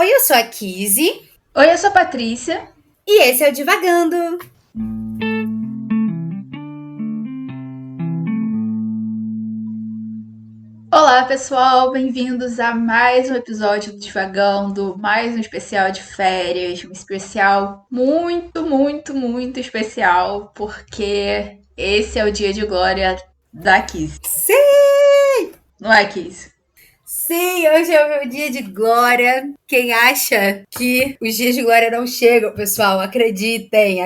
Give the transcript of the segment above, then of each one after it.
Oi, eu sou a Kizzy. Oi, eu sou a Patrícia. E esse é o Divagando. Olá, pessoal, bem-vindos a mais um episódio do Divagando, mais um especial de férias, um especial muito especial, porque esse é o dia de glória da Kizzy. Sim! Não é, Kizzy? Sim, hoje é o meu dia de glória. Quem acha que os dias de glória não chegam, pessoal, acreditem,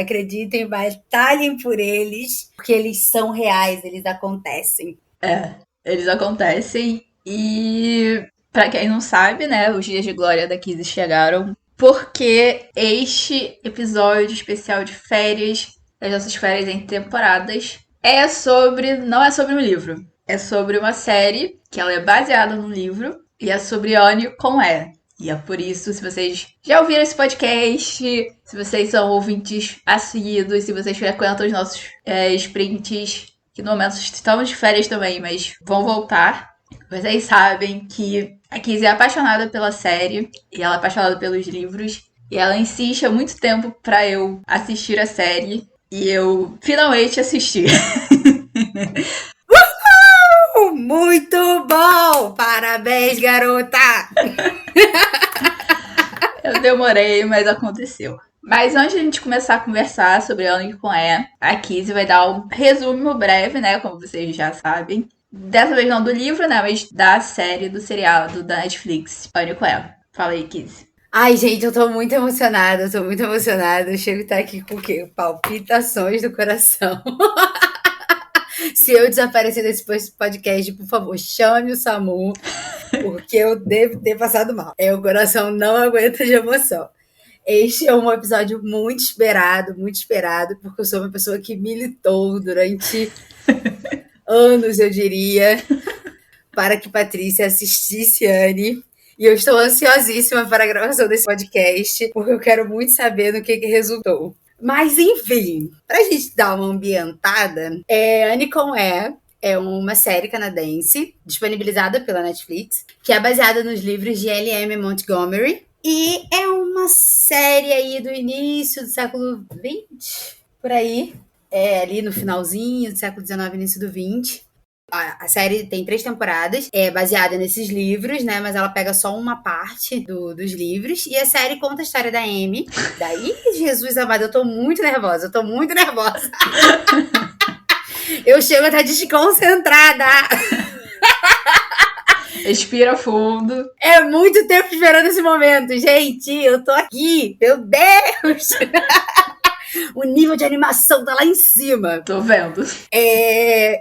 batalhem por eles, porque eles são reais, eles acontecem. Eles acontecem e, pra quem não sabe, né, os dias de glória da Kizzy chegaram porque este episódio especial de férias, das nossas férias em temporadas, não é sobre um livro, é sobre uma série que ela é baseada num livro e é sobre Anne com E. E é por isso, se vocês já ouviram esse podcast, se vocês são ouvintes assíduos, se vocês frequentam os nossos sprints, que no momento estamos de férias também, mas vão voltar. Vocês sabem que a Kizzy é apaixonada pela série e ela é apaixonada pelos livros. E ela insiste há muito tempo pra eu assistir a série. E eu finalmente assisti. Muito bom! Parabéns, garota! Eu demorei, mas aconteceu. Mas antes de a gente começar a conversar sobre Anne com E, a Kizzy vai dar um resumo breve, né? Como vocês já sabem. Dessa vez não do livro, né? Mas da série, do seriado da Netflix, Anne com E. Fala aí, Kizzy. Ai, gente, eu tô muito emocionada, Eu chego a estar aqui com o quê? Palpitações do coração. Se eu desaparecer desse podcast, por favor, chame o SAMU, porque eu devo ter passado mal. O coração não aguenta de emoção. Este é um episódio muito esperado, porque eu sou uma pessoa que militou durante anos, eu diria, para que Patrícia assistisse Anne. E eu estou ansiosíssima para a gravação desse podcast, porque eu quero muito saber no que resultou. Mas, enfim, para a gente dar uma ambientada, Anne com E é uma série canadense disponibilizada pela Netflix, que é baseada nos livros de L.M. Montgomery. E é uma série aí do início do século XX, por aí. Ali no finalzinho do século XIX, início do XX. A série tem 3 temporadas, é baseada nesses livros, né? Mas ela pega só uma parte dos livros. E a série conta a história da Amy. Daí, Jesus amado, eu tô muito nervosa. Eu chego a estar desconcentrada. Respira fundo. É muito tempo esperando esse momento, gente. Eu tô aqui. Meu Deus! O nível de animação tá lá em cima. Tô vendo.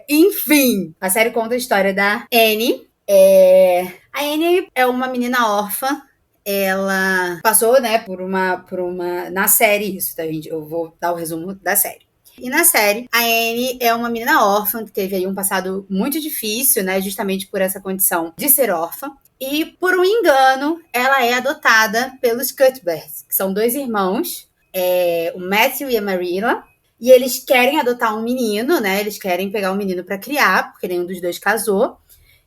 Enfim, a série conta a história da Anne. A Anne é uma menina órfã. Ela passou, né, por uma na série, isso, tá, gente? Eu vou dar o resumo da série. E na série, a Anne é uma menina órfã que teve aí um passado muito difícil, né, justamente por essa condição de ser órfã. E, por um engano, ela é adotada pelos Cuthberts, que são 2 irmãos, o Matthew e a Marilla. E eles querem adotar um menino, né? Eles querem pegar um menino para criar, porque nenhum dos 2 casou.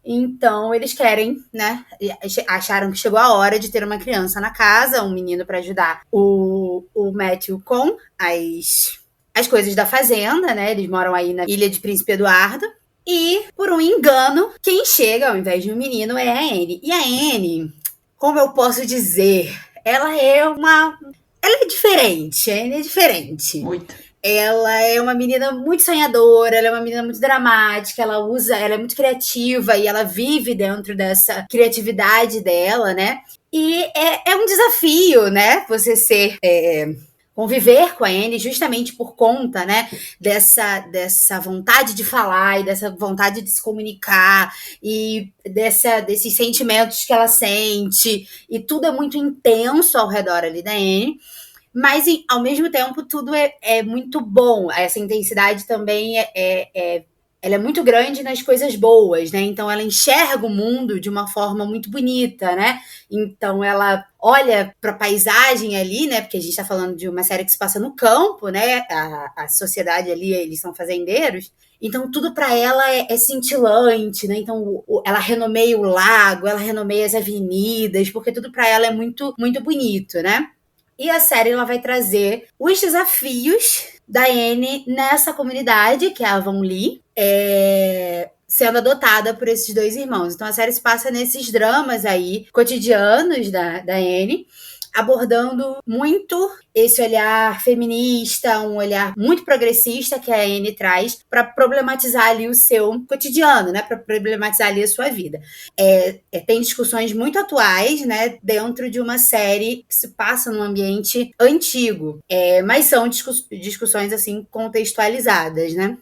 Então, eles querem, né? Acharam que chegou a hora de ter uma criança na casa, um menino para ajudar o Matthew com as coisas da fazenda, né? Eles moram aí na ilha de Príncipe Eduardo. E, por um engano, quem chega ao invés de um menino é a Anne. E a Anne, como eu posso dizer, ela é diferente. A Anne é diferente. Muito. Ela é uma menina muito sonhadora, ela é uma menina muito dramática, ela é muito criativa e ela vive dentro dessa criatividade dela, né? E é um desafio, né? Você conviver com a Anne justamente por conta, né, dessa vontade de falar e dessa vontade de se comunicar e desses sentimentos que ela sente, e tudo é muito intenso ao redor ali da Anne. Mas, ao mesmo tempo, tudo é muito bom. Essa intensidade também ela é muito grande nas coisas boas, né? Então ela enxerga o mundo de uma forma muito bonita, né? Então ela olha para a paisagem ali, né? Porque a gente está falando de uma série que se passa no campo, né? A sociedade ali, eles são fazendeiros. Então tudo para ela é cintilante, né? Então ela renomeia o lago, ela renomeia as avenidas, porque tudo para ela é muito muito bonito, né? E a série ela vai trazer os desafios da Anne nessa comunidade, que é a Avonlea, sendo adotada por esses dois irmãos. Então a série se passa nesses dramas aí, cotidianos da Anne, abordando muito esse olhar feminista, um olhar muito progressista que a Anne traz para problematizar ali o seu cotidiano, né? Para problematizar ali a sua vida. Tem discussões muito atuais, né? Dentro de uma série que se passa num ambiente antigo, mas são discussões assim contextualizadas, né?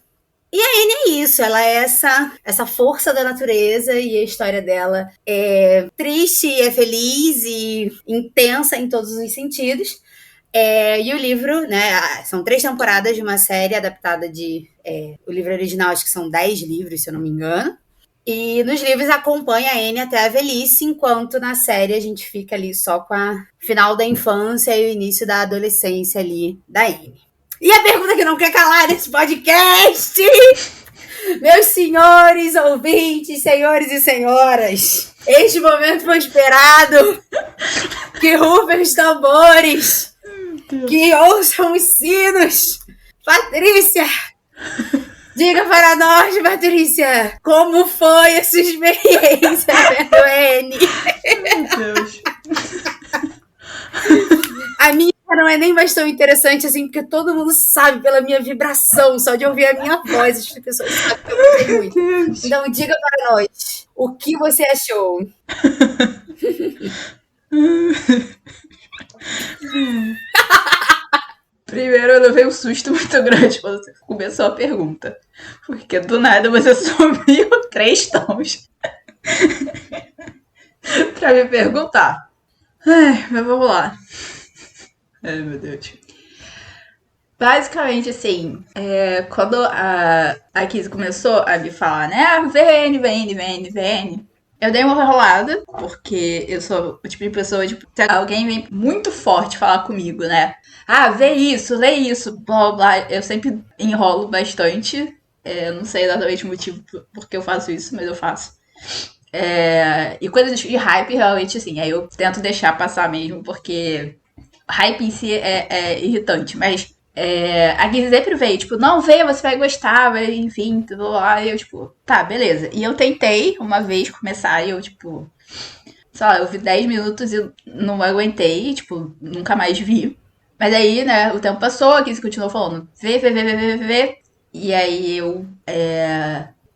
E a Anne é isso, ela é essa força da natureza e a história dela é triste, é feliz e intensa em todos os sentidos. E o livro, né, são 3 temporadas de uma série adaptada o livro original, acho que são 10 livros, se eu não me engano. E nos livros acompanha a Anne até a velhice, enquanto na série a gente fica ali só com a final da infância e o início da adolescência ali da Anne. E a pergunta que não quer calar nesse podcast, meus senhores ouvintes, senhores e senhoras, este momento foi esperado. Que rufem os tambores, que ouçam os sinos. Patrícia, diga para nós, Patrícia, como foi essa experiência vendo Anne? Meu Deus. A minha não é nem mais tão interessante assim, porque todo mundo sabe pela minha vibração, só de ouvir a minha voz, as pessoas sabem que eu gostei muito. Então diga para nós, o que você achou? Primeiro eu levei um susto muito grande quando você começou a pergunta. Porque do nada você subiu 3 tons pra me perguntar. Mas vamos lá. Ai, meu Deus. Basicamente, assim, quando a Kizzy começou a me falar, né? Vem, eu dei uma enrolada, porque eu sou o tipo de pessoa, tipo, se alguém vem muito forte falar comigo, né? Vê isso, lê isso, blá, blá. Eu sempre enrolo bastante. Eu não sei exatamente o motivo por que eu faço isso, mas eu faço. E coisas de hype, realmente, assim, aí eu tento deixar passar mesmo, porque hype em si é irritante, mas a Gizzy sempre veio, tipo, não, veio, você vai gostar, enfim, tudo lá, e eu, tipo, tá, beleza. E eu tentei uma vez começar, e eu, tipo, sei lá, eu vi 10 minutos e não aguentei, tipo, nunca mais vi. Mas aí, né, o tempo passou, a Gizzy continuou falando, vê. E aí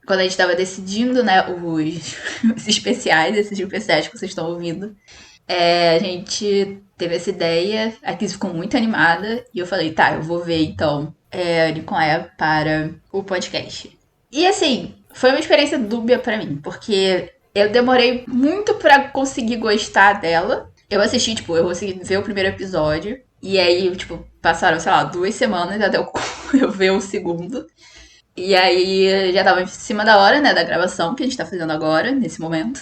quando a gente tava decidindo, né, os especiais, esses especiais que vocês estão ouvindo, a gente teve essa ideia, a Kiss ficou muito animada, e eu falei, tá, eu vou ver então Anne com Eva para o podcast. E assim, foi uma experiência dúbia pra mim, porque eu demorei muito pra conseguir gostar dela. Eu assisti, tipo, eu consegui ver o primeiro episódio, e aí, tipo, passaram, sei lá, 2 semanas até eu ver o segundo. E aí já tava em cima da hora, né, da gravação que a gente tá fazendo agora, nesse momento.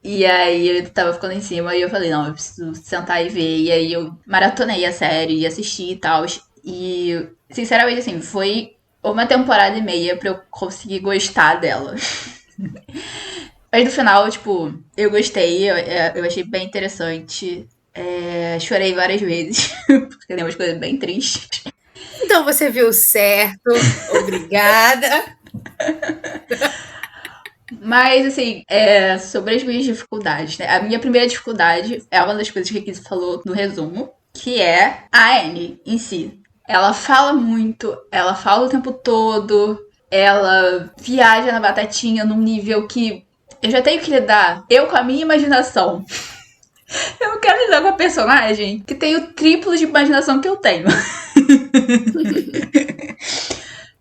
E aí eu tava ficando em cima e eu falei, não, eu preciso sentar e ver. E aí eu maratonei a série e assisti e tal. E, sinceramente, assim, foi 1 temporada e meia pra eu conseguir gostar dela. Mas no final, tipo, eu gostei, eu achei bem interessante. Chorei várias vezes, porque tem umas coisas bem tristes. Então você viu certo, obrigada. Mas, assim, sobre as minhas dificuldades, né? A minha primeira dificuldade é uma das coisas que a Kiz falou no resumo, que é a Anne em si. Ela fala muito, ela fala o tempo todo, ela viaja na batatinha num nível que eu já tenho que lidar, eu com a minha imaginação. Eu não quero lidar com a personagem que tem o triplo de imaginação que eu tenho.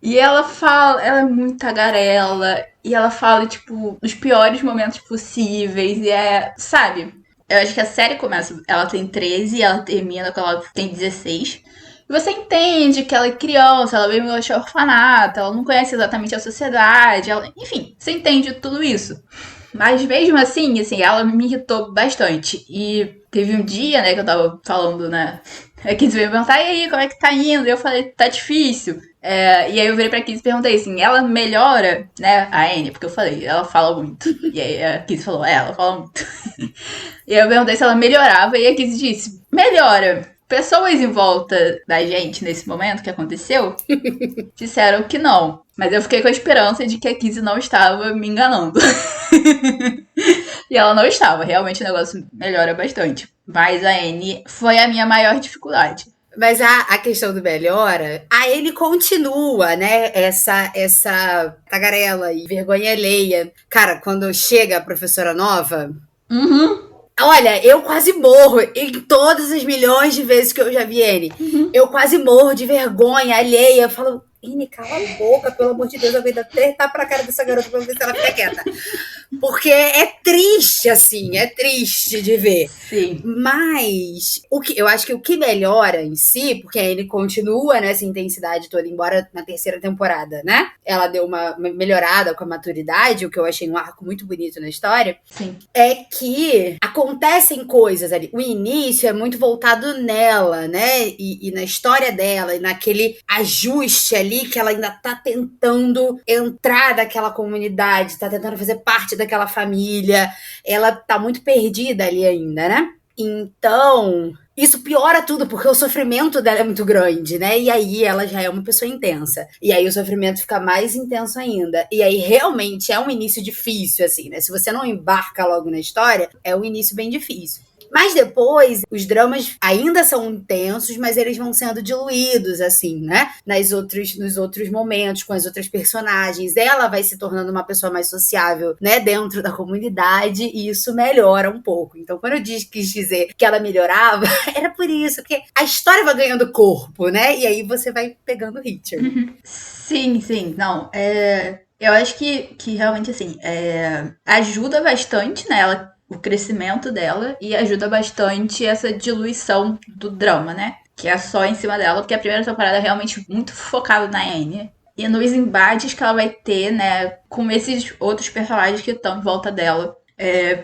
E ela fala, ela é muito tagarela, e ela fala, tipo, nos piores momentos possíveis, e sabe? Eu acho que a série começa, ela tem 13 e ela termina quando ela tem 16. Você entende que ela é criança, ela veio de orfanato, ela não conhece exatamente a sociedade, enfim, você entende tudo isso. Mas mesmo assim, ela me irritou bastante. E teve um dia, né, que eu tava falando, né, a Kids veio me perguntar, e aí, como é que tá indo? E eu falei, tá difícil. E aí eu virei pra Kids e perguntei assim, ela melhora, né, a Annie, porque eu falei, ela fala muito. E aí a Kids falou, ela fala muito. E aí eu perguntei se ela melhorava, e a Kids disse, melhora. Pessoas em volta da gente nesse momento que aconteceu disseram que não. Mas eu fiquei com a esperança de que a Kizzy não estava me enganando. E ela não estava. Realmente o negócio melhora bastante. Mas a Annie foi a minha maior dificuldade. Mas a questão do melhora, ele continua, né? Essa tagarela e vergonha alheia. Cara, quando chega a professora nova. Uhum. Olha, eu quase morro. Em todas as milhões de vezes que eu já vi ele, eu quase morro de vergonha alheia. Eu falo, Ine, cala a boca, pelo amor de Deus, eu vou dar até tapar pra cara dessa garota pra ver se ela fica quieta. Porque é triste, assim, é triste de ver. Sim. Mas eu acho que o que melhora em si, porque ele continua nessa intensidade toda, embora na terceira temporada, né? Ela deu uma melhorada com a maturidade, o que eu achei um arco muito bonito na história. Sim. É que acontecem coisas ali. O início é muito voltado nela, né? E na história dela, e naquele ajuste ali que ela ainda tá tentando entrar naquela comunidade, tá tentando fazer parte daquela família. Ela tá muito perdida ali ainda, né? Então, isso piora tudo, porque o sofrimento dela é muito grande, né? E aí ela já é uma pessoa intensa. E aí o sofrimento fica mais intenso ainda. E aí realmente é um início difícil, assim, né? Se você não embarca logo na história, é um início bem difícil. Mas depois, os dramas ainda são intensos, mas eles vão sendo diluídos, assim, né? Nos outros momentos, com as outras personagens. Ela vai se tornando uma pessoa mais sociável, né? Dentro da comunidade, e isso melhora um pouco. Então, quando eu quis dizer que ela melhorava, era por isso, porque a história vai ganhando corpo, né? E aí você vai pegando ritmo. Uhum. Sim, sim. Não, eu acho que realmente, assim, ajuda bastante, né? O crescimento dela e ajuda bastante essa diluição do drama, né? Que é só em cima dela, porque a primeira temporada é realmente muito focada na Anne. E nos embates que ela vai ter, né, com esses outros personagens que estão em volta dela.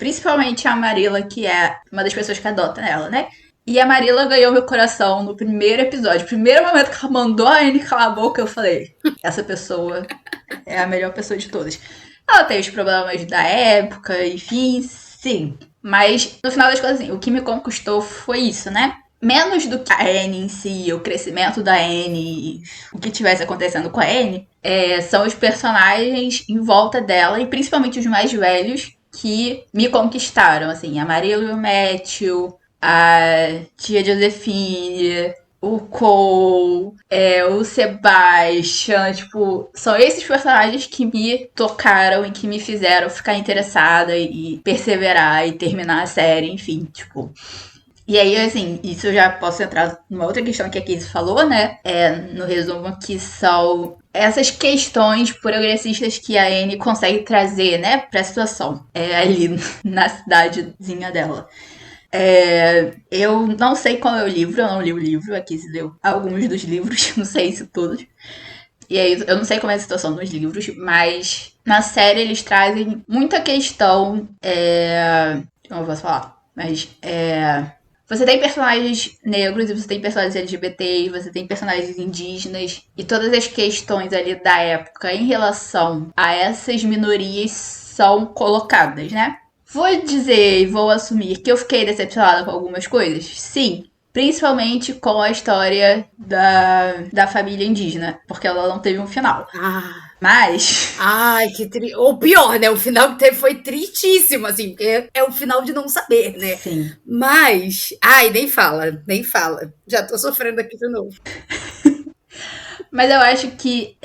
Principalmente a Marilla, que é uma das pessoas que adota ela, né? E a Marilla ganhou meu coração no primeiro episódio. Primeiro momento que ela mandou a Anne calar a boca, eu falei, essa pessoa é a melhor pessoa de todas. Ela tem os problemas da época, enfim, sim. Mas, no final das contas, assim, o que me conquistou foi isso, né? Menos do que a Anne em si, o crescimento da Anne, o que tivesse acontecendo com a Anne, são os personagens em volta dela, e principalmente os mais velhos, que me conquistaram, assim, a Marilla e o Matthew, a tia Josephine, o Cole, o Sebastian, tipo, são esses personagens que me tocaram e que me fizeram ficar interessada e perseverar e terminar a série, enfim, tipo. E aí, assim, isso eu já posso entrar numa outra questão que a Casey falou, né? No resumo, que são essas questões progressistas que a Anne consegue trazer, né, pra situação ali na cidadezinha dela. Eu não sei qual é o livro, eu não li o livro, aqui se deu alguns dos livros, não sei se todos. E aí, eu não sei como é a situação nos livros, mas na série eles trazem muita questão. Como eu posso falar? Mas você tem personagens negros e você tem personagens LGBT, e você tem personagens indígenas, e todas as questões ali da época em relação a essas minorias são colocadas, né? Vou dizer e vou assumir que eu fiquei decepcionada com algumas coisas? Sim. Principalmente com a história da família indígena, porque ela não teve um final. Mas. Ai, que triste. Ou pior, né? O final que teve foi tristíssimo, assim, porque é o final de não saber, né? Sim. Mas. Ai, nem fala, nem fala. Já tô sofrendo aqui de novo. Mas eu acho que.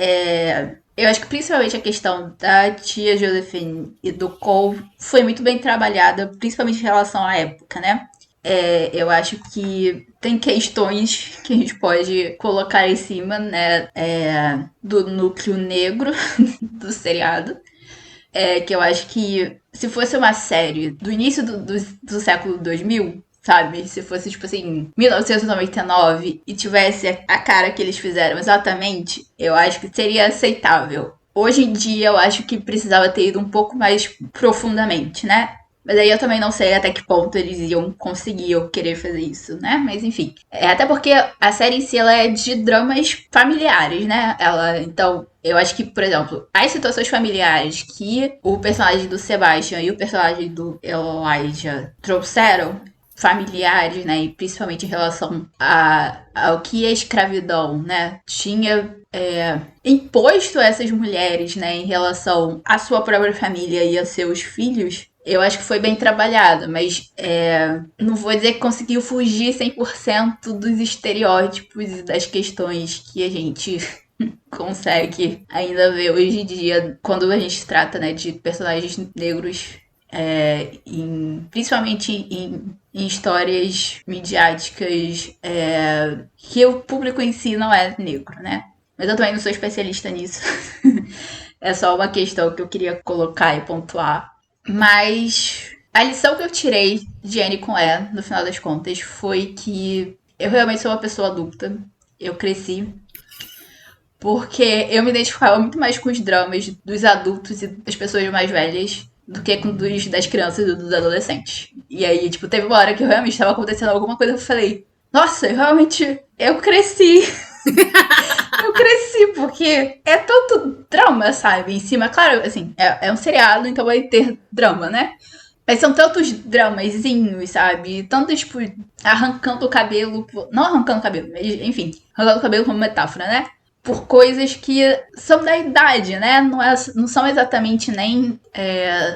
Eu acho que principalmente a questão da tia Josephine e do Cole foi muito bem trabalhada, principalmente em relação à época, né? Eu acho que tem questões que a gente pode colocar em cima, né? Do núcleo negro do seriado. Que eu acho que se fosse uma série do início do século 2000, sabe? Se fosse, tipo assim, 1999 e tivesse a cara que eles fizeram exatamente, eu acho que seria aceitável. Hoje em dia, eu acho que precisava ter ido um pouco mais profundamente, né? Mas aí eu também não sei até que ponto eles iam conseguir ou querer fazer isso, né? Mas enfim. Até porque a série em si ela é de dramas familiares, né? Então, eu acho que, por exemplo, as situações familiares que o personagem do Sebastian e o personagem do Elijah trouxeram, familiares, né? E principalmente em relação ao que a escravidão, né? Tinha imposto a essas mulheres, né? Em relação à sua própria família e a seus filhos. Eu acho que foi bem trabalhado, mas não vou dizer que conseguiu fugir 100% dos estereótipos e das questões que a gente consegue ainda ver hoje em dia quando a gente trata, né, de personagens negros, principalmente em histórias midiáticas que o público em si não é negro, né? Mas eu também não sou especialista nisso. É só uma questão que eu queria colocar e pontuar. Mas a lição que eu tirei de Anne com E, no final das contas, foi que eu realmente sou uma pessoa adulta. Eu cresci. Porque eu me identificava muito mais com os dramas dos adultos e das pessoas mais velhas do que com das crianças e dos adolescentes. E aí, tipo, teve uma hora que realmente estava acontecendo alguma coisa que eu falei, nossa, eu cresci. Eu cresci, porque é tanto drama, sabe? Em cima, claro, assim, é um seriado, então vai ter drama, né? Mas são tantos dramazinhos, sabe? Tanto, tipo, arrancando o cabelo. Não arrancando o cabelo, mas, enfim, arrancando o cabelo como metáfora, né? Por coisas que são da idade, né? Não são exatamente nem.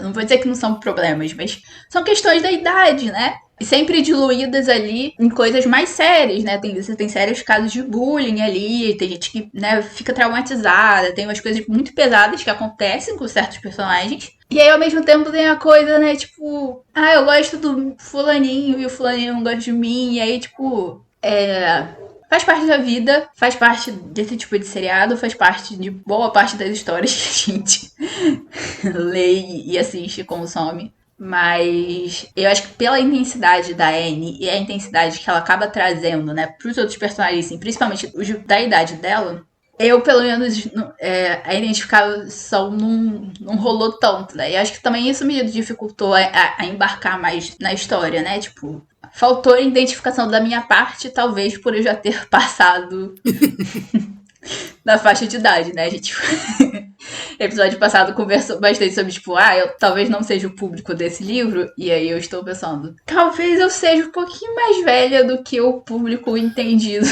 Não vou dizer que não são problemas, mas são questões da idade, né? E sempre diluídas ali em coisas mais sérias, né? Você tem sérios casos de bullying ali, tem gente que, né, fica traumatizada, tem umas coisas muito pesadas que acontecem com certos personagens. E aí, ao mesmo tempo, tem a coisa, né, tipo, eu gosto do fulaninho e o fulaninho não gosta de mim, e aí, tipo, faz parte da vida, faz parte desse tipo de seriado, faz parte de boa parte das histórias que a gente lê e assiste, consome. Mas eu acho que pela intensidade da Anne e a intensidade que ela acaba trazendo, né, pros outros personagens, assim, principalmente os da idade dela, eu, pelo menos, a identificação não rolou tanto, né? E acho que também isso me dificultou a embarcar mais na história, né? Tipo, faltou identificação da minha parte, talvez por eu já ter passado da faixa de idade, né? A gente episódio passado conversou bastante sobre, tipo, eu talvez não seja o público desse livro, e aí eu estou pensando, talvez eu seja um pouquinho mais velha do que o público entendido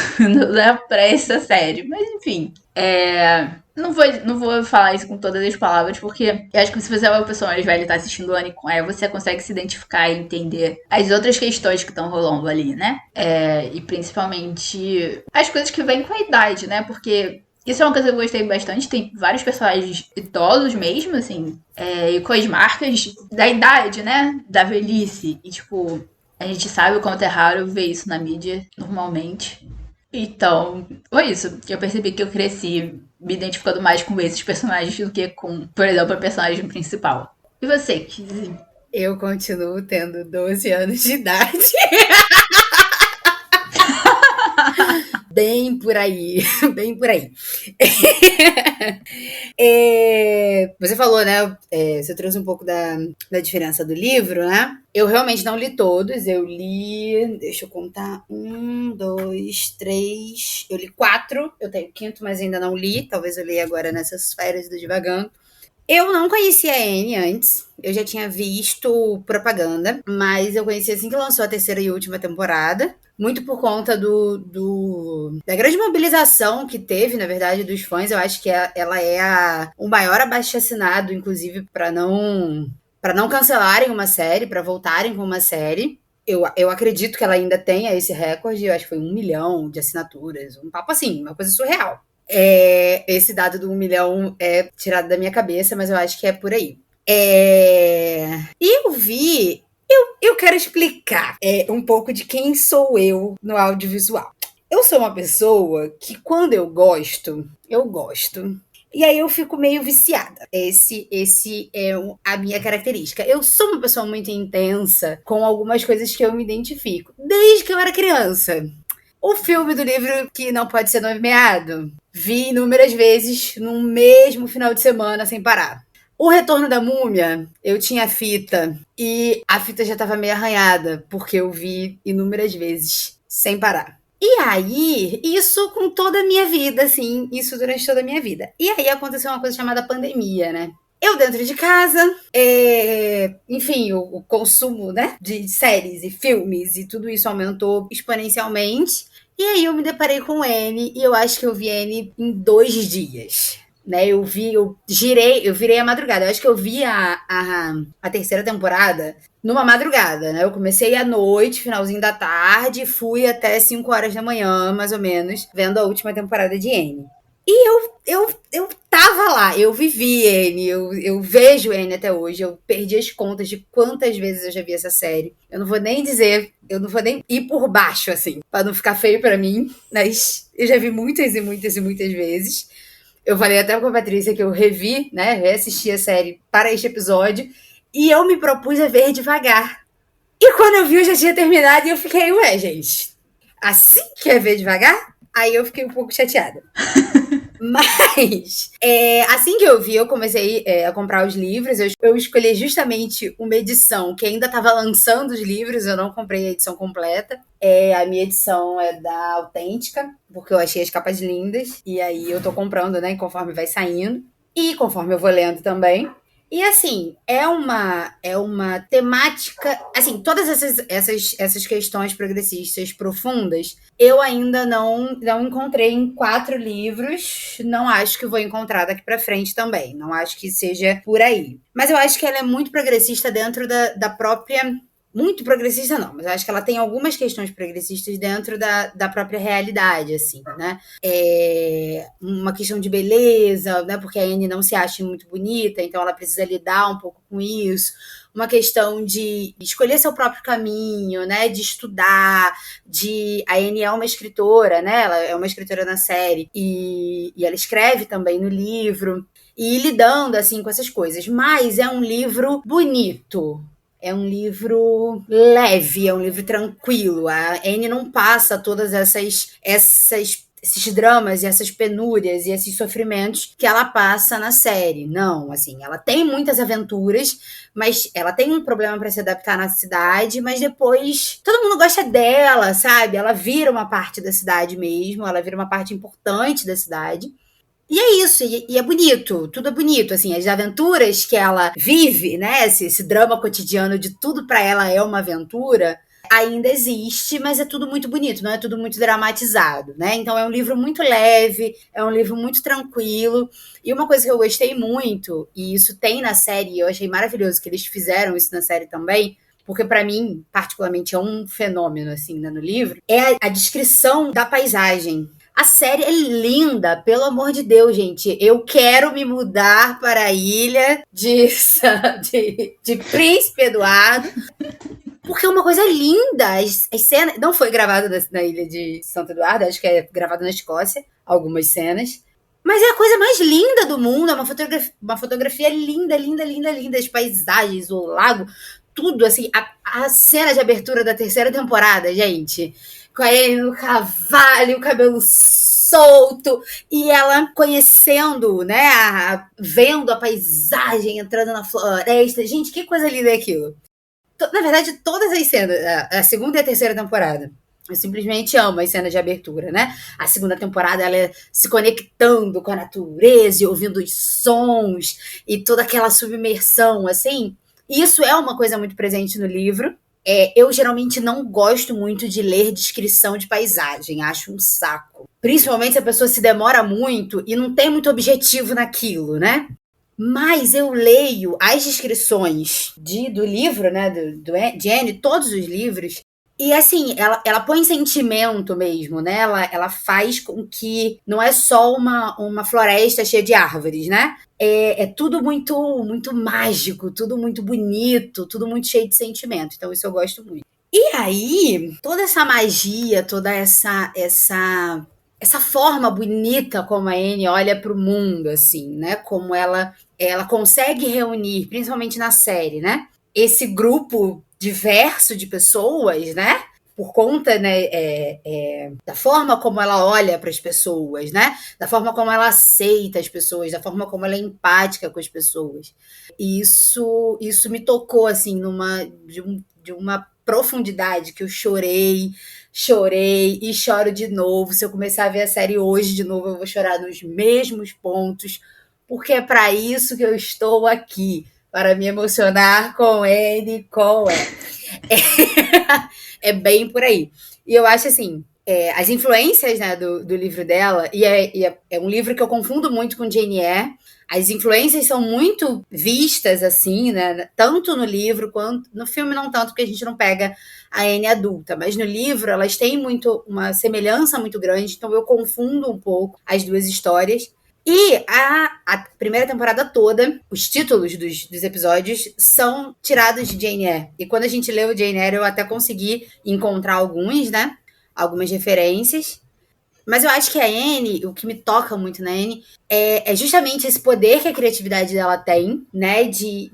pra essa série. Mas enfim, não vou falar isso com todas as palavras, porque eu acho que se você é uma pessoa mais velha e tá assistindo o Anne com ela, você consegue se identificar e entender as outras questões que estão rolando ali, né? E principalmente as coisas que vêm com a idade, né? Porque isso é uma coisa que eu gostei bastante. Tem vários personagens idosos mesmo, assim, e com as marcas da idade, né? Da velhice. E, tipo, a gente sabe o quanto é raro ver isso na mídia, normalmente. Então, foi isso. Eu percebi que eu cresci me identificando mais com esses personagens do que com, por exemplo, a personagem principal. E você, Kizzy? Eu continuo tendo 12 anos de idade. Bem por aí, bem por aí. Você falou, né? Você trouxe um pouco da diferença do livro, né? Eu realmente não li todos, eu li. Deixa eu contar. 1, 2, 3. Eu li 4. Eu tenho o quinto, mas ainda não li. Talvez eu leia agora nessas férias do Divagando. Eu não conhecia a Anne antes, eu já tinha visto propaganda, mas eu conheci assim que lançou a terceira e última temporada, muito por conta da grande mobilização que teve, na verdade, dos fãs. Eu acho que ela é o maior abaixo-assinado, inclusive, para não cancelarem uma série, para voltarem com uma série. Eu acredito que ela ainda tenha esse recorde, eu acho que foi 1 milhão de assinaturas, um papo assim, uma coisa surreal. Esse dado do 1 milhão é tirado da minha cabeça, mas eu acho que é por aí. E eu vi. Eu quero explicar um pouco de quem sou eu no audiovisual. Eu sou uma pessoa que, quando eu gosto, eu gosto. E aí eu fico meio viciada. Esse é a minha característica. Eu sou uma pessoa muito intensa com algumas coisas que eu me identifico, desde que eu era criança. O filme do livro que não pode ser nomeado, vi inúmeras vezes no mesmo final de semana sem parar. O Retorno da Múmia, eu tinha fita e a fita já estava meio arranhada, porque eu vi inúmeras vezes sem parar. E aí, isso com toda a minha vida, assim, isso durante toda a minha vida. E aí aconteceu uma coisa chamada pandemia, né? Eu dentro de casa, enfim, o consumo, né, de séries e filmes e tudo isso aumentou exponencialmente. E aí eu me deparei com o N e eu acho que eu vi N em 2 dias. Né, eu virei a madrugada. Eu acho que eu vi a terceira temporada numa madrugada, né? Eu comecei à noite, finalzinho da tarde, fui até 5 horas da manhã, mais ou menos, vendo a última temporada de N. E eu tava lá, eu vivi N, eu vejo N até hoje, eu perdi as contas de quantas vezes eu já vi essa série. Eu não vou nem dizer, eu não vou nem ir por baixo, assim, pra não ficar feio pra mim, mas eu já vi muitas e muitas e muitas vezes. Eu falei até com a Patrícia que eu revi, né, reassisti a série para este episódio, e eu me propus a ver devagar. E quando eu vi, eu já tinha terminado e eu fiquei, ué, gente, assim que é ver devagar? Aí eu fiquei um pouco chateada. Mas, assim que eu vi, eu comecei a comprar os livros. Eu escolhi justamente uma edição que ainda estava lançando os livros, eu não comprei a edição completa. A minha edição é da Autêntica, porque eu achei as capas lindas. E aí eu tô comprando, né, conforme vai saindo. E conforme eu vou lendo também. E assim, é uma temática. Assim, todas essas questões progressistas profundas, eu ainda não encontrei em 4 livros. Não acho que vou encontrar daqui para frente também. Não acho que seja por aí. Mas eu acho que ela é muito progressista dentro da própria. Muito progressista, não, mas eu acho que ela tem algumas questões progressistas dentro da própria realidade, assim, né? Uma questão de beleza, né? Porque a Anne não se acha muito bonita, então ela precisa lidar um pouco com isso. Uma questão de escolher seu próprio caminho, né? De estudar, a Anne é uma escritora, né? Ela é uma escritora na série e ela escreve também no livro e lidando assim com essas coisas. Mas é um livro bonito. É um livro leve, é um livro tranquilo. A Anne não passa todas esses dramas e essas penúrias e esses sofrimentos que ela passa na série. Não, assim, ela tem muitas aventuras, mas ela tem um problema para se adaptar na cidade, mas depois todo mundo gosta dela, sabe? Ela vira uma parte da cidade mesmo, ela vira uma parte importante da cidade. E é isso, e é bonito, tudo é bonito, assim, as aventuras que ela vive, né, esse drama cotidiano de tudo pra ela é uma aventura, ainda existe, mas é tudo muito bonito, não é tudo muito dramatizado, né? Então é um livro muito leve, é um livro muito tranquilo, e uma coisa que eu gostei muito, e isso tem na série, eu achei maravilhoso que eles fizeram isso na série também, porque para mim, particularmente, é um fenômeno, assim, né, no livro, é a descrição da paisagem. A série é linda, pelo amor de Deus, gente. Eu quero me mudar para a ilha de Príncipe Eduardo, porque é uma coisa linda. As cenas. Não foi gravada na ilha de Santo Eduardo, acho que é gravada na Escócia, algumas cenas. Mas é a coisa mais linda do mundo. É uma fotografia linda, linda, linda, linda. As paisagens, o lago, tudo assim. A cena de abertura da terceira temporada, gente, com ele no cavalo, o cabelo solto, e ela conhecendo, né, vendo a paisagem, entrando na floresta. Gente, que coisa linda é aquilo. Na verdade, todas as cenas, a segunda e a terceira temporada, eu simplesmente amo as cenas de abertura, né? A segunda temporada, ela é se conectando com a natureza e ouvindo os sons e toda aquela submersão, assim. Isso é uma coisa muito presente no livro. Eu geralmente não gosto muito de ler descrição de paisagem, acho um saco. Principalmente se a pessoa se demora muito e não tem muito objetivo naquilo, né? Mas eu leio as descrições do livro, né, de Anne, todos os livros, e assim, ela põe sentimento mesmo, né? Ela faz com que não é só uma floresta cheia de árvores, né? É tudo muito, muito mágico, tudo muito bonito, tudo muito cheio de sentimento. Então, isso eu gosto muito. E aí, toda essa magia, toda essa forma bonita como a Anne olha para o mundo, assim, né? Como ela consegue reunir, principalmente na série, né? Esse grupo diverso de pessoas, né? Por conta, né, da forma como ela olha para as pessoas, né? Da forma como ela aceita as pessoas, da forma como ela é empática com as pessoas. E isso me tocou, assim, de uma profundidade que eu chorei e choro de novo. Se eu começar a ver a série hoje de novo, eu vou chorar nos mesmos pontos, porque é para isso que eu estou aqui, para me emocionar com ele, com ela. É bem por aí. E eu acho assim, as influências, né, do livro dela, é um livro que eu confundo muito com Jane Eyre. As influências são muito vistas, assim, né? Tanto no livro quanto no filme, não tanto, porque a gente não pega a Anne adulta. Mas no livro, elas têm muito uma semelhança muito grande, então eu confundo um pouco as duas histórias. E a primeira temporada toda, os títulos dos episódios são tirados de Jane Eyre. E quando a gente leu Jane Eyre, eu até consegui encontrar alguns, né? Algumas referências. Mas eu acho que a Anne, o que me toca muito na Anne, é justamente esse poder que a criatividade dela tem, né? De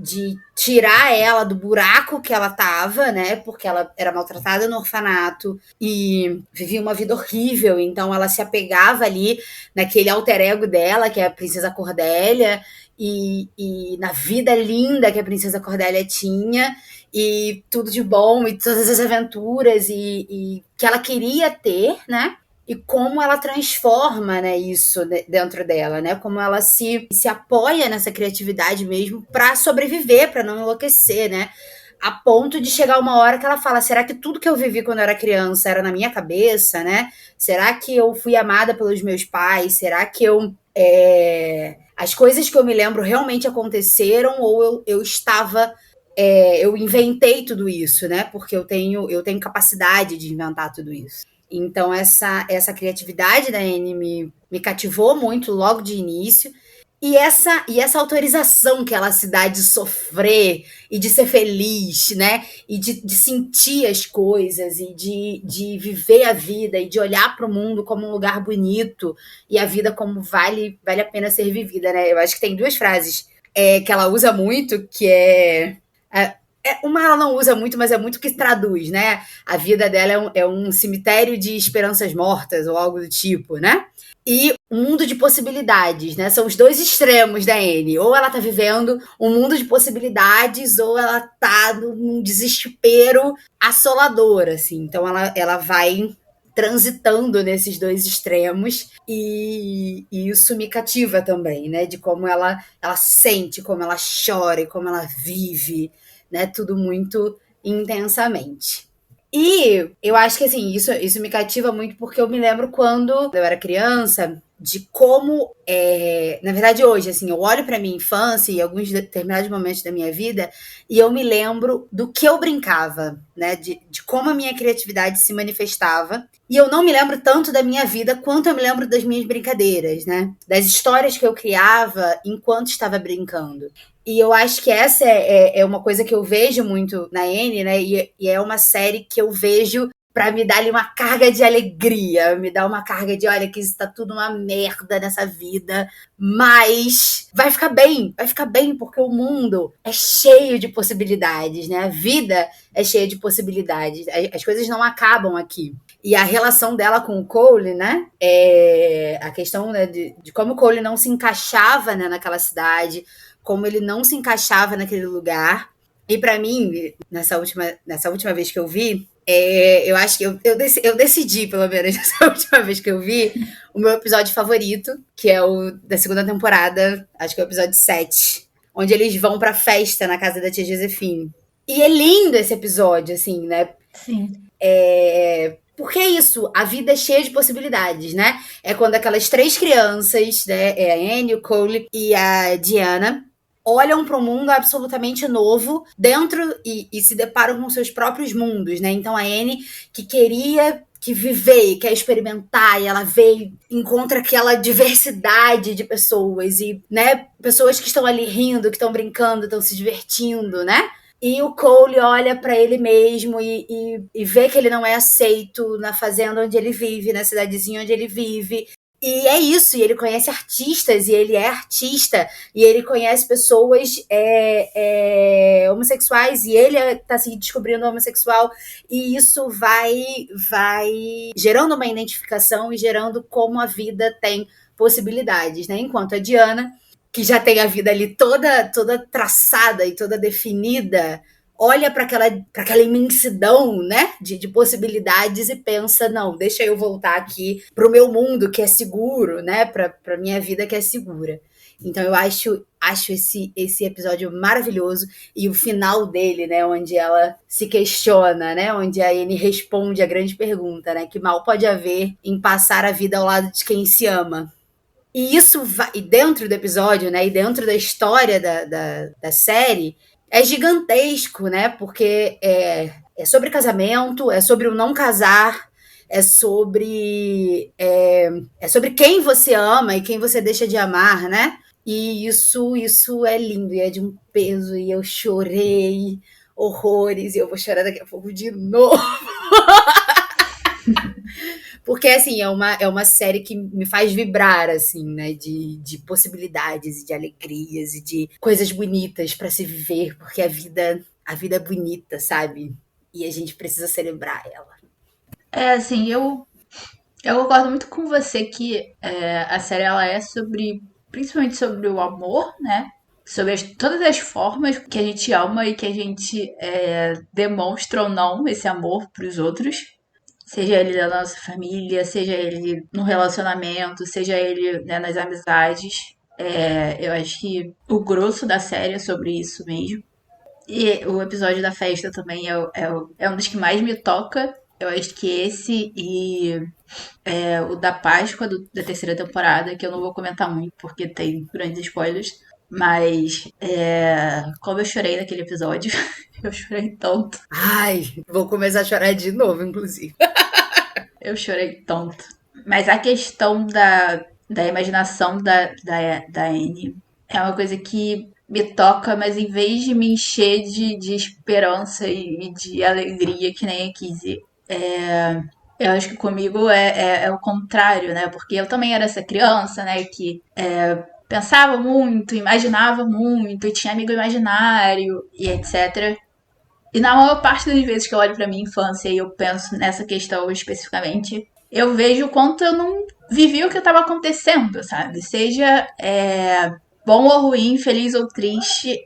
tirar ela do buraco que ela tava, né? Porque ela era maltratada no orfanato e vivia uma vida horrível. Então ela se apegava ali naquele alter ego dela, que é a Princesa Cordélia, e na vida linda que a Princesa Cordélia tinha e tudo de bom e todas as aventuras e que ela queria ter, né? E como ela transforma, né, isso dentro dela, né? Como ela se apoia nessa criatividade mesmo para sobreviver, para não enlouquecer, né? A ponto de chegar uma hora que ela fala: será que tudo que eu vivi quando eu era criança era na minha cabeça, né? Será que eu fui amada pelos meus pais? Será que as coisas que eu me lembro realmente aconteceram ou eu estava eu inventei tudo isso, né? Porque eu tenho capacidade de inventar tudo isso. Então, essa criatividade da Anne me cativou muito logo de início. E essa autorização que ela se dá de sofrer e de ser feliz, né? E de sentir as coisas e de viver a vida e de olhar para o mundo como um lugar bonito e a vida como vale a pena ser vivida, né? Eu acho que tem duas frases que ela usa muito, que uma ela não usa muito, mas é muito que traduz, né? A vida dela é um cemitério de esperanças mortas ou algo do tipo, né? E um mundo de possibilidades, né? São os dois extremos da Anne. Ou ela tá vivendo um mundo de possibilidades, ou ela tá num desespero assolador, assim. Então ela vai transitando nesses dois extremos e isso me cativa também, né? De como ela sente, como ela chora e como ela vive, né? Tudo muito intensamente. E eu acho que assim, isso me cativa muito porque eu me lembro quando eu era criança, de como, na verdade, hoje, assim, eu olho para minha infância e alguns determinados momentos da minha vida e eu me lembro do que eu brincava, né? De como a minha criatividade se manifestava. E eu não me lembro tanto da minha vida quanto eu me lembro das minhas brincadeiras, né? Das histórias que eu criava enquanto estava brincando. E eu acho que essa é uma coisa que eu vejo muito na Anne, né? E é uma série que eu vejo pra me dar ali uma carga de alegria, me dar uma carga de, olha, que isso tá tudo uma merda nessa vida, mas vai ficar bem, porque o mundo é cheio de possibilidades, né? A vida é cheia de possibilidades, as coisas não acabam aqui. E a relação dela com o Cole, né? A questão, né, de como o Cole não se encaixava, né, naquela cidade, como ele não se encaixava naquele lugar. E para mim, nessa última vez que eu vi, eu acho que eu decidi, pelo menos, nessa última vez que eu vi, o meu episódio favorito, que é o da segunda temporada, acho que é o episódio 7, onde eles vão pra festa na casa da tia Josefine. E é lindo esse episódio, assim, né? Sim. Porque é isso, a vida é cheia de possibilidades, né? É quando aquelas três crianças, né? É a Anne, o Cole e a Diana, olham para um mundo absolutamente novo dentro e se deparam com seus próprios mundos, né? Então a Anne, que queria que viver, quer experimentar, e ela vê, encontra aquela diversidade de pessoas e, né, pessoas que estão ali rindo, que estão brincando, estão se divertindo, né? E o Cole olha para ele mesmo e vê que ele não é aceito na fazenda onde ele vive, na cidadezinha onde ele vive. E é isso, e ele conhece artistas, e ele é artista, e ele conhece pessoas homossexuais, e ele está se descobrindo homossexual, e isso vai gerando uma identificação e gerando como a vida tem possibilidades, né? Enquanto a Diana, que já tem a vida ali toda traçada e toda definida, olha para aquela imensidão, né, de possibilidades e pensa, não, deixa eu voltar aqui para o meu mundo que é seguro, né, para minha vida que é segura. Então eu acho esse episódio maravilhoso e o final dele, né, onde ela se questiona, né, onde a Anne responde a grande pergunta, né, que mal pode haver em passar a vida ao lado de quem se ama. E isso vai, e dentro do episódio, né, e dentro da história da série, é gigantesco, né? Porque é sobre casamento, é sobre o não casar, é sobre quem você ama e quem você deixa de amar, né? E isso é lindo, e é de um peso, e eu chorei horrores, e eu vou chorar daqui a pouco de novo. Porque, assim, é uma série que me faz vibrar, assim, né? De possibilidades e de alegrias e de coisas bonitas para se viver, porque a vida é bonita, sabe? E a gente precisa celebrar ela. Assim, eu concordo muito com você que a série ela é sobre, principalmente sobre o amor, né? Sobre todas as formas que a gente ama e que a gente demonstra ou não esse amor para os outros. Seja ele da nossa família, seja ele no relacionamento, seja ele, né, nas amizades. Eu acho que o grosso da série é sobre isso mesmo. E o episódio da festa também é um dos que mais me toca. Eu acho que esse e o da Páscoa da terceira temporada, que eu não vou comentar muito porque tem grandes spoilers. Mas como eu chorei naquele episódio, eu chorei tanto. Ai, vou começar a chorar de novo, inclusive. Eu chorei tanto. Mas a questão da imaginação da Anne é uma coisa que me toca, mas em vez de me encher de esperança e de alegria, que nem a Kizzy, eu acho que comigo é o contrário, né? Porque eu também era essa criança, né? Que pensava muito, imaginava muito, e tinha amigo imaginário e etc. E na maior parte das vezes que eu olho pra minha infância e eu penso nessa questão especificamente, eu vejo o quanto eu não vivi o que estava acontecendo, sabe? Seja bom ou ruim, feliz ou triste,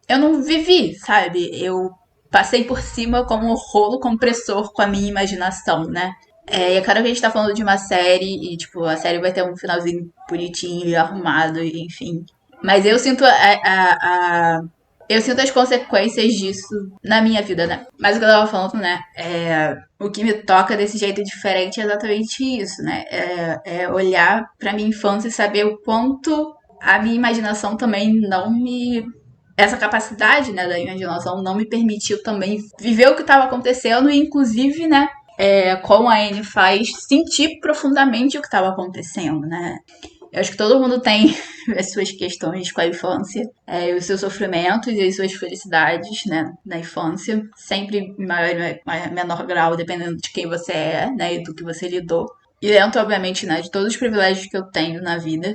eu não vivi, sabe? Eu passei por cima como um rolo compressor com a minha imaginação, né? E é claro que a gente tá falando de uma série e, tipo, a série vai ter um finalzinho bonitinho e arrumado, enfim. Mas eu sinto eu sinto as consequências disso na minha vida, né? Mas o que eu tava falando, né? O que me toca desse jeito diferente é exatamente isso, né? É olhar pra minha infância e saber o quanto a minha imaginação também não me. Essa capacidade, né, da imaginação não me permitiu também viver o que estava acontecendo e, inclusive, né, como a Anne faz, sentir profundamente o que estava acontecendo, né? Eu acho que todo mundo tem as suas questões com a infância, os seus sofrimentos e as suas felicidades, né, na infância, sempre em maior e menor grau, dependendo de quem você é, né, e do que você lidou. E dentro, obviamente, né, de todos os privilégios que eu tenho na vida,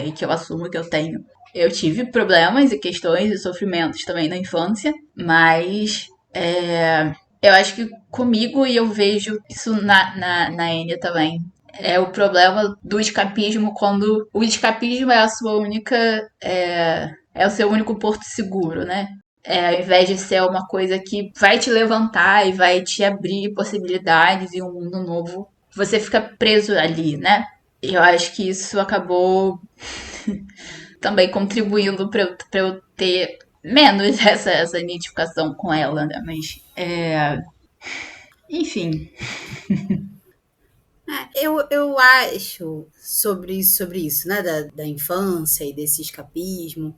e que eu assumo que eu tenho. Eu tive problemas e questões e sofrimentos também na infância, mas eu acho que comigo, e eu vejo isso na Enya também, é o problema do escapismo quando o escapismo é a sua única. É o seu único porto seguro, né? Ao invés de ser uma coisa que vai te levantar e vai te abrir possibilidades e um mundo novo, você fica preso ali, né? E eu acho que isso acabou também contribuindo pra eu ter menos essa identificação com ela, né? Mas, enfim. Eu acho sobre isso, né, da infância e desse escapismo.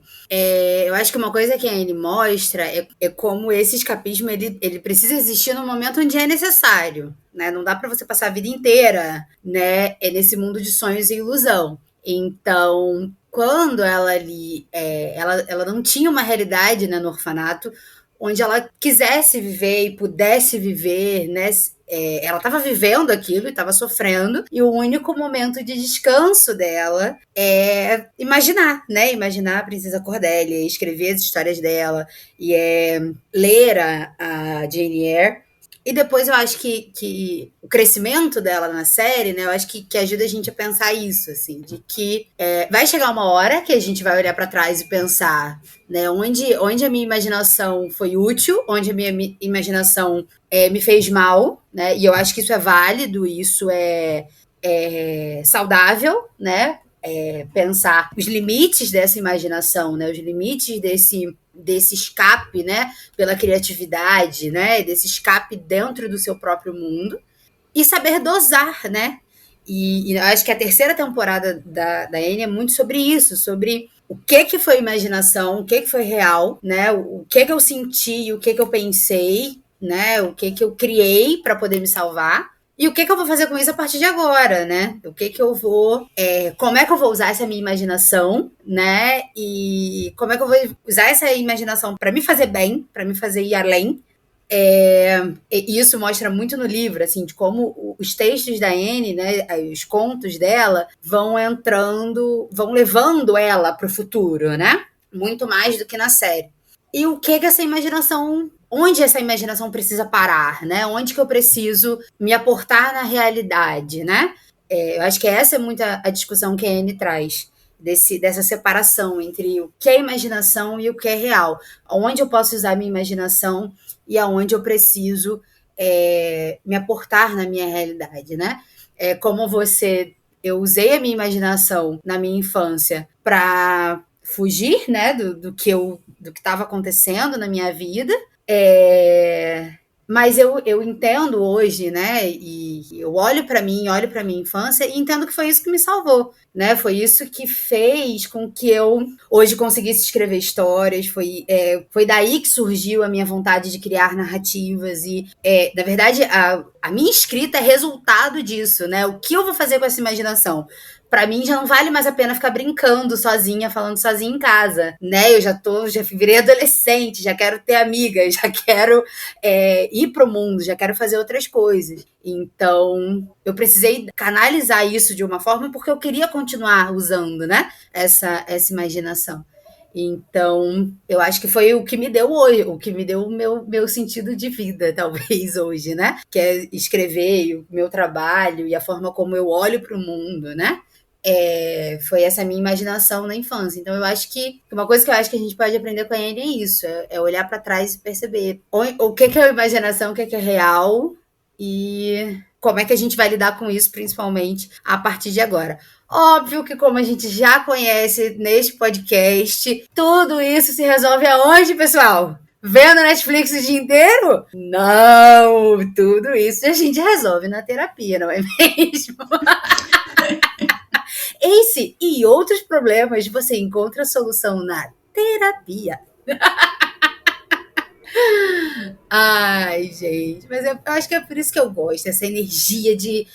Eu acho que uma coisa que a Anne mostra é como esse escapismo ele precisa existir no momento onde é necessário, né? Não dá para você passar a vida inteira, né, nesse mundo de sonhos e ilusão. Então, quando ela ali, ela não tinha uma realidade, né, no orfanato, onde ela quisesse viver e pudesse viver, né? Ela estava vivendo aquilo e estava sofrendo, e o único momento de descanso dela é imaginar, né? Imaginar a Princesa Cordélia, escrever as histórias dela, e ler a Jane Eyre. E depois eu acho que o crescimento dela na série, né? Eu acho que ajuda a gente a pensar isso, assim, de que vai chegar uma hora que a gente vai olhar para trás e pensar, né? Onde a minha imaginação foi útil, onde a minha imaginação me fez mal, né? E eu acho que isso é válido, isso é saudável, né? Pensar os limites dessa imaginação, né? Os limites desse escape, né? Pela criatividade, né? Desse escape dentro do seu próprio mundo e saber dosar, né? E eu acho que a terceira temporada da Anne é muito sobre isso, sobre o que foi imaginação, o que foi real, né? O que eu senti, o que eu pensei, né? O que eu criei para poder me salvar. E o que eu vou fazer com isso a partir de agora, né? O que eu vou. Como é que eu vou usar essa minha imaginação, né? E como é que eu vou usar essa imaginação para me fazer bem, para me fazer ir além. E isso mostra muito no livro, assim, de como os textos da Anne, né, os contos dela, vão levando ela para o futuro, né? Muito mais do que na série. E o que essa imaginação, onde essa imaginação precisa parar, né? Onde que eu preciso me aportar na realidade, né? Eu acho que essa é muito a discussão que a Anne traz. Dessa separação entre o que é imaginação e o que é real. Onde eu posso usar a minha imaginação e aonde eu preciso me aportar na minha realidade, né? Como eu usei a minha imaginação na minha infância para fugir, né, do que estava acontecendo na minha vida. Mas eu entendo hoje, né? E eu olho para mim, olho para minha infância e entendo que foi isso que me salvou, né? Foi isso que fez com que eu hoje conseguisse escrever histórias. Foi daí que surgiu a minha vontade de criar narrativas e, na verdade, a minha escrita é resultado disso, né? O que eu vou fazer com essa imaginação? Para mim já não vale mais a pena ficar brincando sozinha, falando sozinha em casa, né? Eu já virei adolescente, já quero ter amigas, já quero ir pro mundo, já quero fazer outras coisas. Então, eu precisei canalizar isso de uma forma porque eu queria continuar usando, né? Essa imaginação. Então, eu acho que foi o que me deu hoje, o que me deu o meu sentido de vida, talvez, hoje, né? Que é escrever, o meu trabalho e a forma como eu olho para o mundo, né? Foi essa minha imaginação na infância. Então, eu acho que uma coisa que eu acho que a gente pode aprender com a Anne é isso: é olhar para trás e perceber o que é imaginação, o que é real e como é que a gente vai lidar com isso, principalmente a partir de agora. Óbvio que, como a gente já conhece neste podcast, tudo isso se resolve aonde, pessoal? Vendo Netflix o dia inteiro? Não! Tudo isso a gente resolve na terapia, não é mesmo? Esse e outros problemas você encontra a solução na terapia. Ai, gente, mas eu acho que é por isso que eu gosto, essa energia de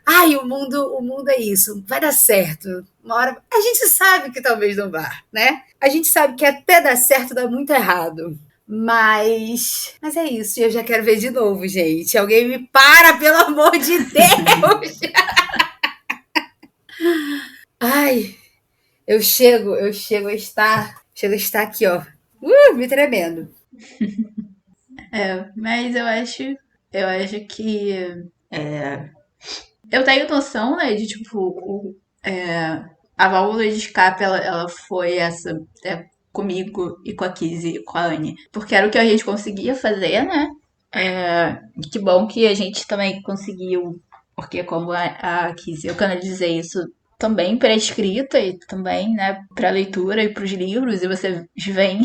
ai, o mundo é isso, vai dar certo. Uma hora a gente sabe que talvez não vá, né? A gente sabe que até dar certo dá muito errado. Mas é isso, eu já quero ver de novo, gente. Alguém me para, pelo amor de Deus! Ai, chego a estar aqui, ó, me tremendo. Mas eu acho que eu tenho noção, né, de tipo, a válvula de escape, ela foi essa comigo e com a Kizzy e com a Anne. Porque era o que a gente conseguia fazer, né? Que bom que a gente também conseguiu, porque como a Kizzy, eu canalizei isso também para escrita e também, né, para leitura e para os livros, e você vem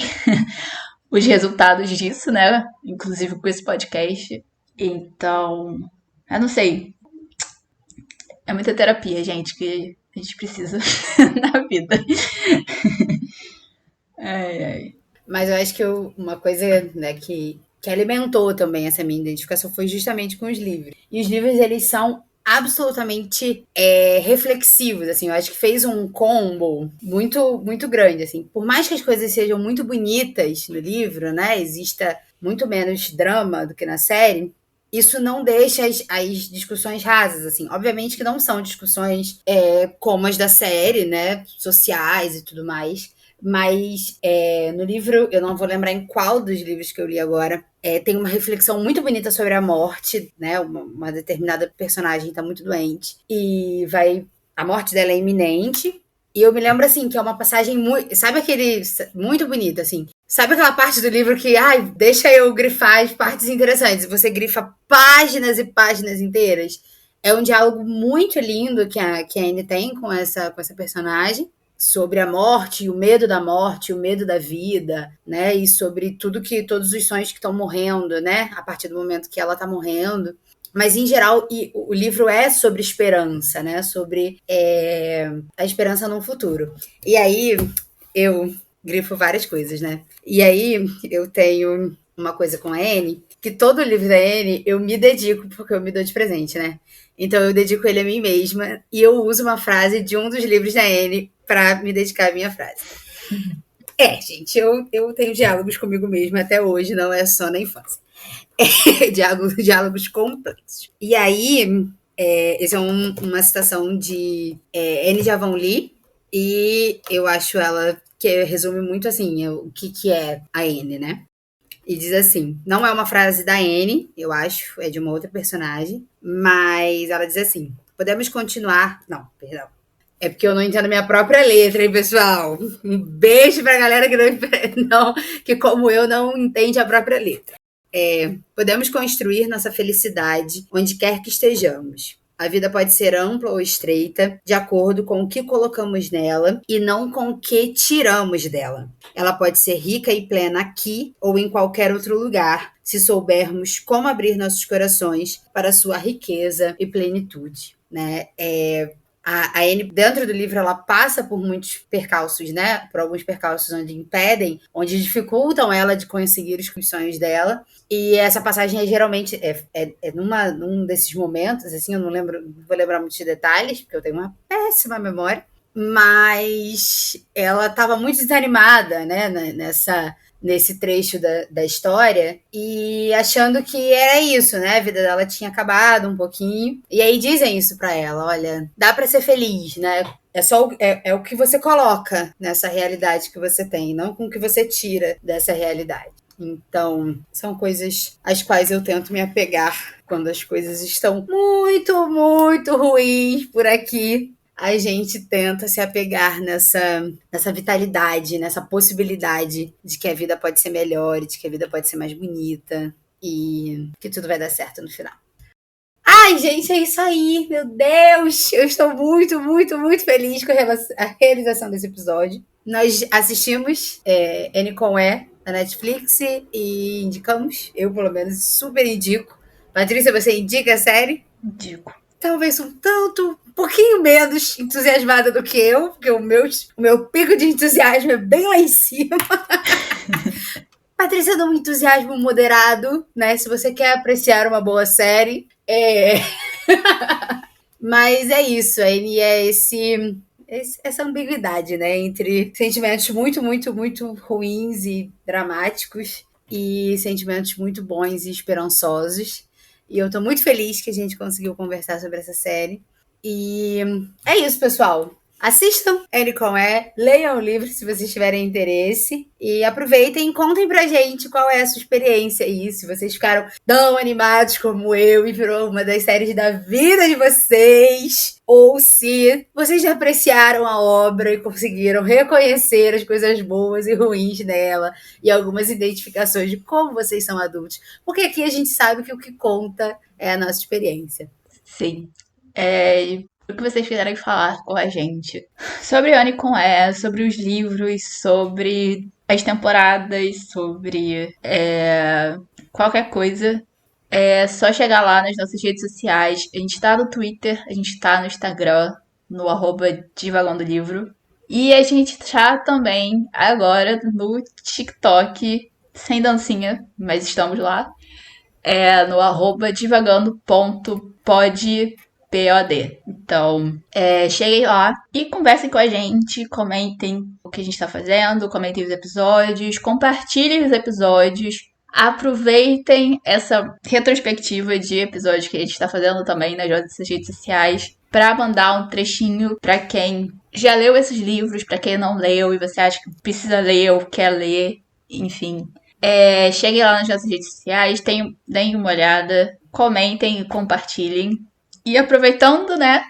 os resultados disso, né? Inclusive com esse podcast. Então, eu não sei. É muita terapia, gente, que a gente precisa na vida. Ai, ai. Mas eu acho que uma coisa, né, que alimentou também essa minha identificação foi justamente com os livros. E os livros, eles são absolutamente reflexivos, assim, eu acho que fez um combo muito, muito grande, assim, por mais que as coisas sejam muito bonitas no livro, né, exista muito menos drama do que na série, isso não deixa as discussões rasas, assim, obviamente que não são discussões como as da série, né, sociais e tudo mais, mas no livro, eu não vou lembrar em qual dos livros que eu li agora, tem uma reflexão muito bonita sobre a morte, né? Uma determinada personagem está muito doente e a morte dela é iminente. E eu me lembro assim que é uma passagem muito, sabe aquele muito bonita assim. Sabe aquela parte do livro que, ai, deixa eu grifar as partes interessantes. Você grifa páginas e páginas inteiras. É um diálogo muito lindo que a Anne tem com essa personagem sobre a morte, o medo da morte, o medo da vida, né? E sobre todos os sonhos que estão morrendo, né? A partir do momento que ela está morrendo. Mas, em geral, o livro é sobre esperança, né? Sobre a esperança no futuro. E aí, eu grifo várias coisas, né? E aí, eu tenho uma coisa com a Anne, que todo livro da Anne eu me dedico, porque eu me dou de presente, né? Então, eu dedico ele a mim mesma e eu uso uma frase de um dos livros da Anne para me dedicar à minha frase. Gente, eu tenho diálogos comigo mesma até hoje, não é só na infância. Diálogos complexos. E aí, essa é uma citação de Anne de Avonlea, e eu acho ela que resume muito assim o que é a Anne, né? E diz assim: não é uma frase da Anne, eu acho, é de uma outra personagem, mas ela diz assim: podemos continuar. Não, perdão. É porque eu não entendo minha própria letra, hein, pessoal? Um beijo pra galera que que como eu não entende a própria letra. Podemos construir nossa felicidade onde quer que estejamos. A vida pode ser ampla ou estreita, de acordo com o que colocamos nela e não com o que tiramos dela. Ela pode ser rica e plena aqui ou em qualquer outro lugar, se soubermos como abrir nossos corações para a sua riqueza e plenitude, né? A Anne, dentro do livro, ela passa por muitos percalços, né? Por alguns percalços onde impedem, onde dificultam ela de conseguir os sonhos dela. E essa passagem geralmente num desses momentos, assim, eu não vou lembrar muitos detalhes, porque eu tenho uma péssima memória, mas ela estava muito desanimada, né, nesse trecho da história, e achando que era isso, né? A vida dela tinha acabado um pouquinho. E aí dizem isso pra ela: olha, dá pra ser feliz, né? É o que você coloca nessa realidade que você tem, não com o que você tira dessa realidade. Então, são coisas às quais eu tento me apegar quando as coisas estão muito, muito ruins por aqui. A gente tenta se apegar nessa vitalidade, nessa possibilidade de que a vida pode ser melhor, de que a vida pode ser mais bonita e que tudo vai dar certo no final. Ai, gente, é isso aí. Meu Deus, eu estou muito, muito, muito feliz com a realização desse episódio. Nós assistimos N com E na Netflix e indicamos. Eu, pelo menos, super indico. Patrícia, você indica a série? Indico. Talvez um pouquinho menos entusiasmada do que eu, porque o meu pico de entusiasmo é bem lá em cima. Patrícia dá um entusiasmo moderado, né? Se você quer apreciar uma boa série. Mas é isso, ele é essa ambiguidade, né? Entre sentimentos muito, muito, muito ruins e dramáticos e sentimentos muito bons e esperançosos. E eu tô muito feliz que a gente conseguiu conversar sobre essa série. E é isso, pessoal. Assistam Ele Com É, leiam o livro se vocês tiverem interesse e aproveitem e contem pra gente qual é a sua experiência aí, se vocês ficaram tão animados como eu e virou uma das séries da vida de vocês, ou se vocês já apreciaram a obra e conseguiram reconhecer as coisas boas e ruins dela e algumas identificações de como vocês são adultos, porque aqui a gente sabe que o que conta é a nossa experiência. Sim. O que vocês quiserem falar com a gente sobre Anne com E, sobre os livros, sobre as temporadas, sobre qualquer coisa, é só chegar lá nas nossas redes sociais. A gente tá no Twitter, a gente tá no Instagram, no @divagandolivro. E a gente tá também agora no TikTok, sem dancinha, mas estamos lá. No @divagando.pod POD. Então, cheguem lá e conversem com a gente, comentem o que a gente tá fazendo, comentem os episódios, compartilhem os episódios, aproveitem essa retrospectiva de episódios que a gente tá fazendo também nas nossas redes sociais para mandar um trechinho para quem já leu esses livros, para quem não leu e você acha que precisa ler ou quer ler, enfim. Cheguem lá nas nossas redes sociais, deem uma olhada, comentem e compartilhem. E aproveitando, né,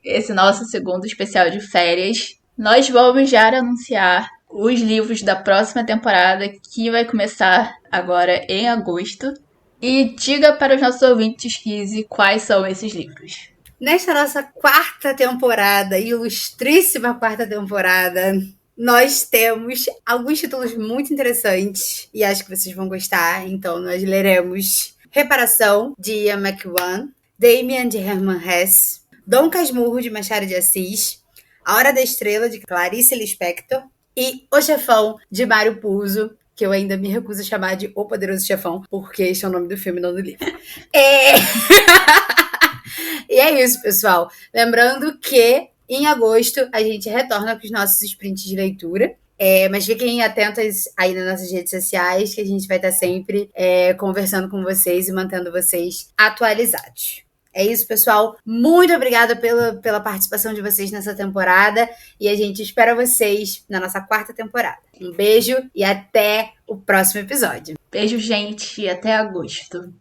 esse nosso segundo especial de férias, nós vamos já anunciar os livros da próxima temporada, que vai começar agora em agosto. E diga para os nossos ouvintes, Kizzy, quais são esses livros. Nesta nossa quarta temporada, ilustríssima quarta temporada, nós temos alguns títulos muito interessantes e acho que vocês vão gostar. Então, nós leremos Reparação, de Ian McEwan, Damien, de Herman Hesse, Dom Casmurro, de Machado de Assis, A Hora da Estrela, de Clarice Lispector e O Chefão, de Mário Puzo, que eu ainda me recuso a chamar de O Poderoso Chefão, porque este é o nome do filme, não do livro. E é isso, pessoal. Lembrando que em agosto a gente retorna com os nossos sprints de leitura. Mas fiquem atentos aí nas nossas redes sociais, que a gente vai estar sempre conversando com vocês e mantendo vocês atualizados. É isso, pessoal. Muito obrigada pela participação de vocês nessa temporada. E a gente espera vocês na nossa quarta temporada. Um beijo e até o próximo episódio. Beijo, gente, e até agosto.